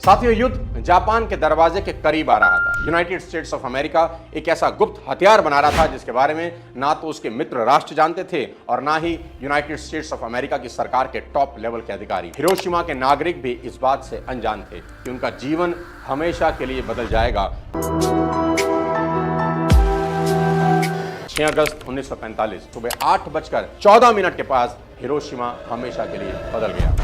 साथियों, युद्ध जापान के दरवाजे के करीब आ रहा था। यूनाइटेड स्टेट्स ऑफ अमेरिका एक ऐसा गुप्त हथियार बना रहा था जिसके बारे में ना तो उसके मित्र राष्ट्र जानते थे और ना ही यूनाइटेड स्टेट्स ऑफ अमेरिका की सरकार के टॉप लेवल के अधिकारी। हिरोशिमा के नागरिक भी इस बात से अनजान थे कि उनका जीवन हमेशा के लिए बदल जाएगा। 6 अगस्त 1945 सुबह 8:14 के पास हिरोशिमा हमेशा के लिए बदल गया।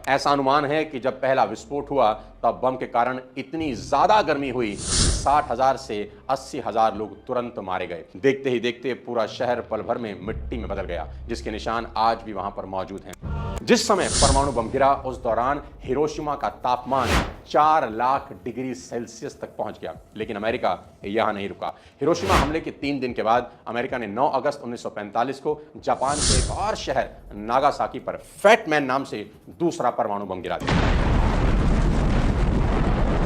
ऐसा अनुमान है कि जब पहला विस्फोट हुआ तब बम के कारण इतनी ज्यादा गर्मी हुई, 60,000 से 80,000 लोग तुरंत मारे गए। देखते ही देखते पूरा शहर पल भर में मिट्टी में बदल गया, जिसके निशान आज भी वहां पर मौजूद हैं। जिस समय परमाणु बम गिरा उस दौरान हिरोशिमा का तापमान 4 लाख डिग्री सेल्सियस तक पहुंच गया, लेकिन अमेरिका यहां नहीं रुका। हिरोशिमा हमले के 3 दिन के बाद अमेरिका ने 9 अगस्त 1945 को जापान के एक और शहर नागासाकी पर फैट मैन नाम से दूसरा परमाणु बम गिरा दिया।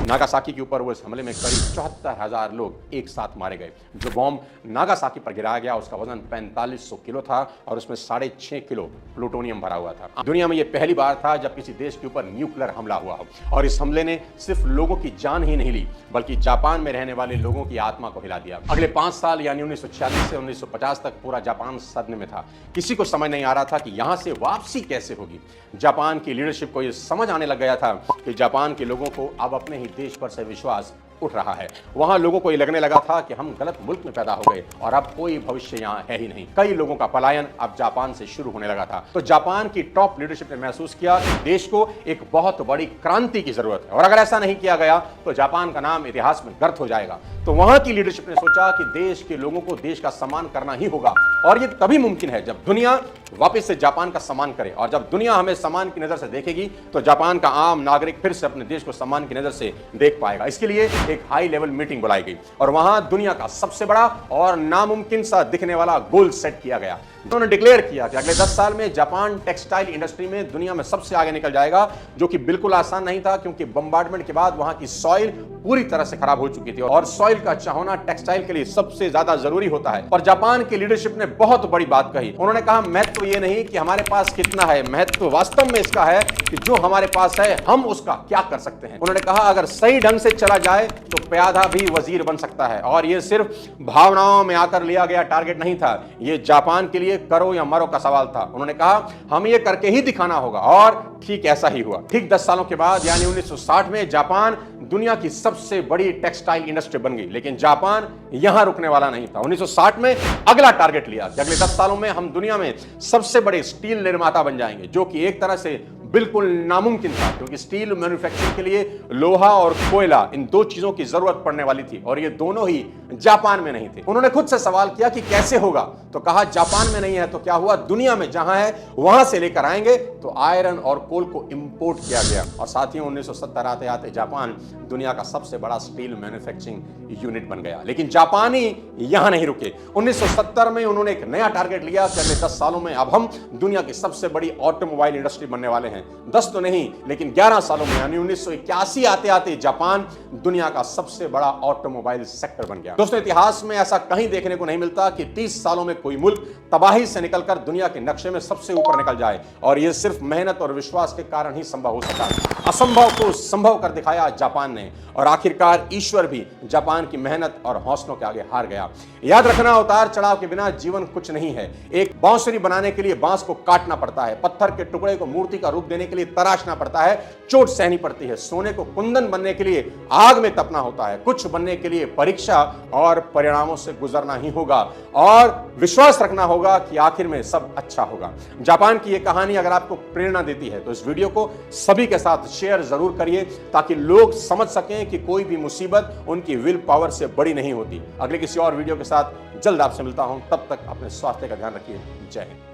नागासाकी के ऊपर हुए इस हमले में करीब 74,000 लोग एक साथ मारे गए। जो बॉम्ब नागासाकी पर गिराया गया उसका वजन 4500 किलो था और उसमें 6.5 किलो प्लूटोनियम भरा हुआ था। दुनिया में यह पहली बार था जब किसी देश के ऊपर न्यूक्लियर हमला हुआ हो, और इस हमले ने सिर्फ लोगों की जान ही नहीं ली बल्कि जापान में रहने वाले लोगों की आत्मा को हिला दिया। अगले 5 साल यानी 1946 से 1950 तक पूरा जापान सदमे में था। किसी को समझ नहीं आ रहा था कि यहां से वापसी कैसे होगी। जापान की लीडरशिप को यह समझ आने लग गया था कि जापान के लोगों को अब अपने ही देश पर से विश्वास उठ रहा है। वहां लोगों को ये लगने लगा था कि हम गलत मुल्क में पैदा हो गए और अब कोई भविष्य यहां है ही नहीं। कई लोगों का पलायन अब जापान से शुरू होने लगा था। तो जापान की टॉप लीडरशिप ने महसूस किया कि देश को एक बहुत बड़ी क्रांति की जरूरत है और अगर ऐसा नहीं किया गया तो जापान का नाम इतिहास में गर्त हो जाएगा। तो वहां की लीडरशिप ने सोचा कि देश के लोगों को देश का सम्मान करना ही होगा, और ये तभी मुमकिन है जब दुनिया वापस से जापान का सम्मान करे। और जब दुनिया हमें सम्मान की नजर से देखेगी तो जापान का आम नागरिक फिर से अपने देश को सम्मान की नजर से देख पाएगा। इसके लिए एक हाई लेवल मीटिंग बुलाई गई और वहां दुनिया का सबसे बड़ा और नामुमकिन सा दिखने वाला गोल सेट किया गया। उन्होंने डिक्लेयर किया कि अगले 10 साल में जापान टेक्सटाइल इंडस्ट्री में दुनिया में सबसे आगे निकल जाएगा, जो कि बिल्कुल आसान नहीं था क्योंकि बम्बार्डमेंट के बाद वहां की सॉइल पूरी तरह से खराब हो चुकी थी और सॉइल का अच्छा होना टेक्सटाइल के लिए सबसे ज्यादा जरूरी होता है। और जापान की लीडरशिप ने बहुत बड़ी बात कही। उन्होंने कहा महत्व ये नहीं कि हमारे पास कितना है, महत्व वास्तव में इसका है कि जो हमारे पास है हम उसका क्या कर सकते हैं। उन्होंने कहा अगर सही ढंग से चला जाए तो प्यादा भी वजीर बन सकता है। और ये सिर्फ भावनाओं में आकर लिया गया टारगेट नहीं था, ये जापान के लिए करो या मरो का सवाल था। उन्होंने कहा हम ये करके ही दिखाना होगा, और ठीक ऐसा ही हुआ। ठीक 10 सालों के बाद यानी 1960 में जापान दुनिया की सबसे बड़ी टेक्सटाइल इंडस्ट्री बन गई, लेकिन जापान यहां रुकने वाला नहीं था। 1960 में अगला टारगेट लिया कि अगले 10 सालों में हम दुनिया में सबसे बड़े स्टील निर्माता बन जाएंगे, जो कि एक तरह से बिल्कुल नामुमकिन था क्योंकि स्टील मैन्युफैक्चरिंग के लिए लोहा और कोयला, इन 2 चीजों की जरूरत पड़ने वाली थी और ये दोनों ही जापान में नहीं थे। उन्होंने खुद से सवाल किया कि कैसे होगा, तो कहा जापान में नहीं है तो क्या हुआ, दुनिया में जहां है वहां से लेकर आएंगे। तो आयरन और कोल को इंपोर्ट किया गया और साथियों 1970 आते आते जापान दुनिया का सबसे बड़ा स्टील मैन्युफैक्चरिंग यूनिट बन गया। लेकिन जापानी यहां नहीं रुके। 1970 में उन्होंने एक नया टारगेट लिया कि अगले 10 सालों में अब हम दुनिया की सबसे बड़ी ऑटोमोबाइल इंडस्ट्री बनने वाले हैं। 10 तो नहीं लेकिन 11 सालों में यानी 1981 आते आते जापान दुनिया का सबसे बड़ा ऑटोमोबाइल सेक्टर बन गया। दोस्तों, इतिहास में ऐसा कहीं देखने को नहीं मिलता कि 30 सालों में कोई मुल्क तबाही से निकलकर दुनिया के नक्शे में सबसे ऊपर निकल जाए, और यह सिर्फ मेहनत और विश्वास के कारण ही संभव हो सका। असंभव को संभव कर दिखाया जापान ने, और आखिरकार ईश्वर भी जापान की मेहनत और हौसलों के आगे हार गया। याद रखना, उतार चढ़ाव के बिना जीवन कुछ नहीं है। एक बांसुरी बनाने के लिए बांस को काटना पड़ता है, पत्थर के टुकड़े को मूर्ति का रूप देने के लिए तराशना पड़ता है, चोट सहनी पड़ती है, सोने को कुंदन बनने के लिए आग में तपना होता है, कुछ बनने के लिए परीक्षा और परिणामों से गुजरना ही होगा, और विश्वास रखना होगा कि आखिर में सब अच्छा होगा। जापान की यह कहानी अगर आपको प्रेरणा देती है तो इस वीडियो को सभी के साथ शेयर जरूर करिए ताकि लोग समझ सकें कि कोई भी मुसीबत उनकी विल पावर से बड़ी नहीं होती। अगले किसी और वीडियो के साथ जल्द आपसे मिलता हूं, तब तक अपने स्वास्थ्य का ध्यान रखिए। जय हिंद।